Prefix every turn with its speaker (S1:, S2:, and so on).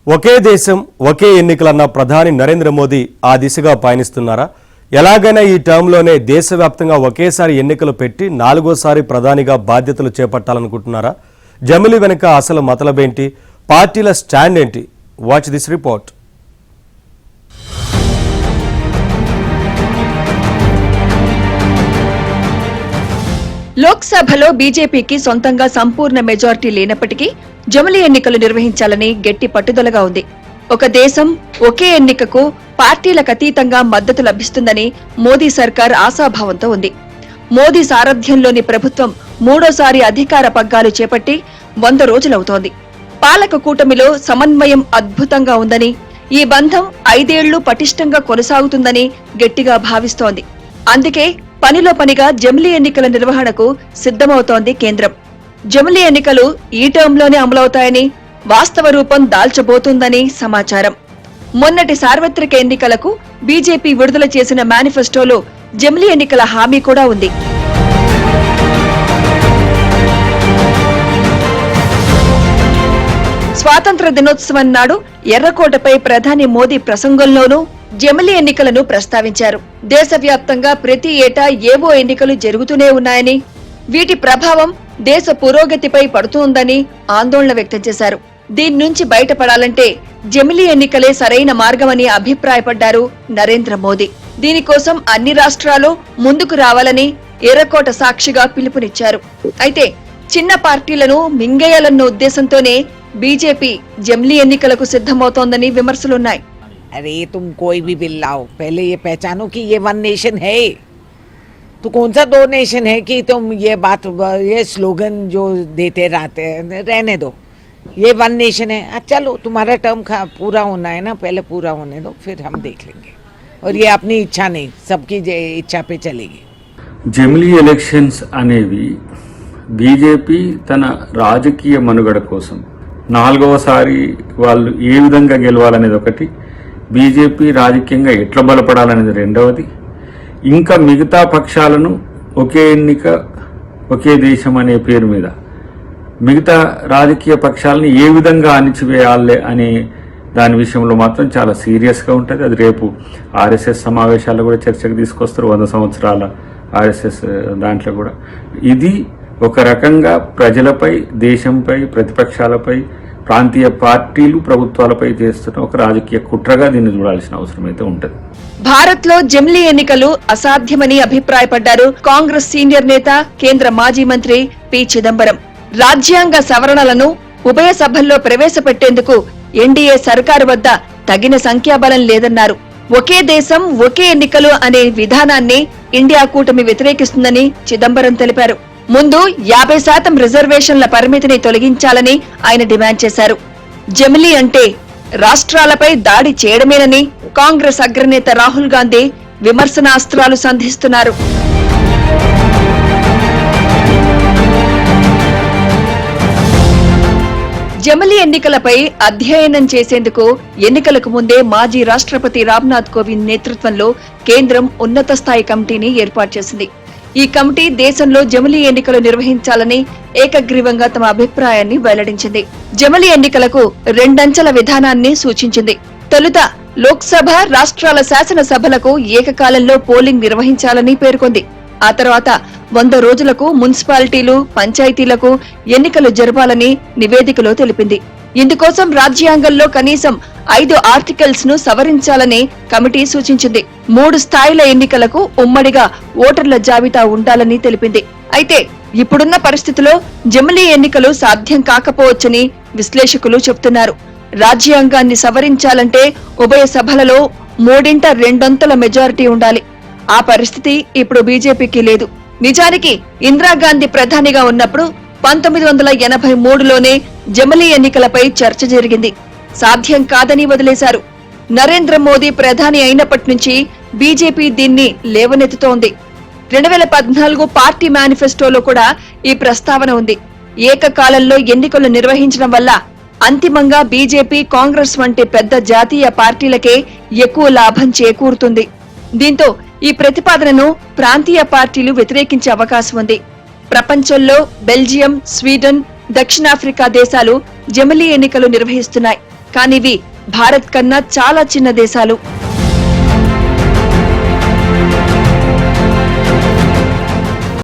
S1: ఒకే దేశం ఒకే ఎన్నికలన్న ప్రధాని నరేంద్ర మోదీ ఆ దిశగా పయనిస్తున్నారా? ఎలాగైనా ఈ టర్మ్లోనే దేశవ్యాప్తంగా ఒకేసారి ఎన్నికలు పెట్టి నాలుగోసారి ప్రధానిగా బాధ్యతలు చేపట్టాలనుకుంటున్నారా? జమిలి వెనుక అసలు మతలబేంటి? పార్టీల స్టాండ్ ఏంటి? Watch this report.
S2: లోక్సభలో బీజేపీకి సొంతంగా సంపూర్ణ మెజారిటీ లేనప్పటికీ జమిలి ఎన్నికలు నిర్వహించాలని గట్టి పట్టుదలగా ఉంది. ఒక దేశం ఒకే ఎన్నికకు పార్టీలకు అతీతంగా మద్దతు లభిస్తుందని మోదీ సర్కార్ ఆశాభావంతో ఉంది. మోదీ సారథ్యంలోని ప్రభుత్వం మూడోసారి అధికార పగ్గాలు చేపట్టి 100 రోజులవుతోంది. పాలక కూటమిలో సమన్వయం అద్భుతంగా ఉందని, ఈ బంధం 5 ఏళ్లు పటిష్టంగా కొనసాగుతుందని గట్టిగా భావిస్తోంది. అందుకే పనిలో పనిగా జమిలి ఎన్నికల నిర్వహణకు సిద్ధమవుతోంది కేంద్రం. జమిలి ఎన్నికలు ఈ టర్మ్లోనే అమలవుతాయని, వాస్తవ రూపం దాల్చబోతుందని సమాచారం. మొన్నటి సార్వత్రిక ఎన్నికలకు బీజేపీ విడుదల చేసిన మేనిఫెస్టోలో జమిలి ఎన్నికల హామీ కూడా ఉంది. స్వాతంత్ర దినోత్సవం నాడు ఎర్రకోటపై ప్రధాని మోదీ ప్రసంగంలోనూ జమిలి ఎన్నికలను ప్రస్తావించారు. దేశవ్యాప్తంగా ప్రతి ఏటా ఏవో ఎన్నికలు జరుగుతూనే ఉన్నాయని, వీటి ప్రభావం దేశ పురోగతిపై పడుతోందని ఆందోళన వ్యక్తం చేశారు. దీని నుంచి బయటపడాలంటే జమిలి ఎన్నికలే సరైన మార్గమని అభిప్రాయపడ్డారు నరేంద్ర మోదీ. దీనికోసం అన్ని రాష్ట్రాలు ముందుకు రావాలని ఎర్రకోట సాక్షిగా పిలుపునిచ్చారు. అయితే చిన్న పార్టీలను మింగేయాలన్న ఉద్దేశంతోనే బీజేపీ జమిలి ఎన్నికలకు సిద్ధమవుతోందని విమర్శలున్నాయి.
S3: अरे तुम कोई भी बिल लाओ, पहले ये पहचानो कि ये वन नेशन है, तो कौन सा 2 नेशन है कि तुम ये बात ये स्लोगन जो देते रहते हैं, रहने दो. ये वन नेशन है. चलो तुम्हारा टर्म पूरा होना है ना, पहले पूरा होने दो, फिर हम देख लेंगे. और ये अपनी इच्छा नहीं, सबकी इच्छा पे चलेगी.
S4: జమిలీ ఎలక్షన్స్ అనేవి బీజేపీ తన రాజకీయ మనుగడ కోసం 4వసారి వాళ్ళు ఏ విధంగా గెలవాలనేది ఒకటి, బీజేపీ రాజకీయంగా ఎట్లా బలపడాలనేది రెండవది, ఇంకా మిగతా పక్షాలను ఒకే ఎన్నిక ఒకే దేశం అనే పేరు మీద మిగతా రాజకీయ పక్షాలను ఏ విధంగా అణిచివేయాలి అనే దాని విషయంలో మాత్రం చాలా సీరియస్గా ఉంటుంది. అది రేపు ఆర్ఎస్ఎస్ సమావేశాల్లో కూడా చర్చకు తీసుకొస్తారు. 100 సంవత్సరాల ఆర్ఎస్ఎస్ దాంట్లో కూడా ఇది ఒక రకంగా ప్రజలపై, దేశంపై, ప్రతిపక్షాలపై, ప్రాంతీయ పార్టీలు, ప్రభుత్వాలపై చేస్తున్న ఒక రాజకీయ కుట్రగా దీన్ని చూడాల్సిన అవసరం అయితే ఉంటుంది.
S2: భారత్ లో జమిలి ఎన్నికలు అసాధ్యమని అభిప్రాయపడ్డారు కాంగ్రెస్ సీనియర్ నేత, కేంద్ర మాజీ మంత్రి పి చిదంబరం. రాజ్యాంగ సవరణలను ఉభయ సభల్లో ప్రవేశపెట్టేందుకు ఎన్డీఏ సర్కారు వద్ద తగిన సంఖ్యాబలం లేదన్నారు. ఒకే దేశం ఒకే ఎన్నికలు అనే విధానాన్ని ఇండియా కూటమి వ్యతిరేకిస్తుందని చిదంబరం తెలిపారు. ముందు 50% రిజర్వేషన్ల పరిమితిని తొలగించాలని ఆయన డిమాండ్ చేశారు. జమిలి అంటే రాష్ట్రాలపై దాడి చేయడమేనని కాంగ్రెస్ అగ్రనేత రాహుల్ గాంధీ విమర్శనాస్త్రాలు సంధిస్తున్నారు. జమిలి ఎన్నికలపై అధ్యయనం చేసేందుకు ఎన్నికలకు ముందే మాజీ రాష్ట్రపతి రామ్నాథ్ కోవింద్ నేతృత్వంలో కేంద్రం ఉన్నత స్థాయి కమిటీని ఏర్పాటు చేసింది. ఈ కమిటీ దేశంలో జమిలి ఎన్నికలు నిర్వహించాలని ఏకగ్రీవంగా తమ అభిప్రాయాన్ని వెల్లడించింది. జమిలి ఎన్నికలకు 2 అంచెల విధానాన్ని సూచించింది. తొలుత లోక్సభ, రాష్ట్రాల శాసనసభలకు ఏకకాలంలో పోలింగ్ నిర్వహించాలని పేర్కొంది. ఆ తర్వాత 100 రోజులకు మున్సిపాలిటీలు, పంచాయతీలకు ఎన్నికలు జరపాలని నివేదికలో తెలిపింది. ఇందుకోసం రాజ్యాంగంలో కనీసం 5 ఆర్టికల్స్ ను సవరించాలని కమిటీ సూచించింది. 3 స్థాయిల ఎన్నికలకు ఉమ్మడిగా ఓటర్ల జాబితా ఉండాలని తెలిపింది. అయితే ఇప్పుడున్న పరిస్థితిలో జమిలి ఎన్నికలు సాధ్యం కాకపోవచ్చని విశ్లేషకులు చెబుతున్నారు. రాజ్యాంగాన్ని సవరించాలంటే ఉభయ సభలలో 3/2 మెజారిటీ ఉండాలి. ఆ పరిస్థితి ఇప్పుడు బీజేపీకి లేదు. నిజానికి ఇందిరాగాంధీ ప్రధానిగా ఉన్నప్పుడు 1983లోనే జమిలి ఎన్నికలపై చర్చ జరిగింది. సాధ్యం కాదని వదిలేశారు. నరేంద్ర మోదీ ప్రధాని అయినప్పటి నుంచి బీజేపీ దీన్ని లేవనెత్తుతోంది. 2014 పార్టీ మేనిఫెస్టోలో కూడా ఈ ప్రస్తావన ఉంది. ఏకకాలంలో ఎన్నికలు నిర్వహించడం వల్ల అంతిమంగా బీజేపీ, కాంగ్రెస్ వంటి పెద్ద జాతీయ పార్టీలకే ఎక్కువ లాభం చేకూరుతుంది. దీంతో ఈ ప్రతిపాదనను ప్రాంతీయ పార్టీలు వ్యతిరేకించే అవకాశం ఉంది. ప్రపంచంలో బెల్జియం, స్వీడన్, దక్షిణాఫ్రికా దేశాలు జమిలి ఎన్నికలు నిర్వహిస్తున్నాయి. కానివి భారత్ కన్నా చాలా చిన్న దేశాలు.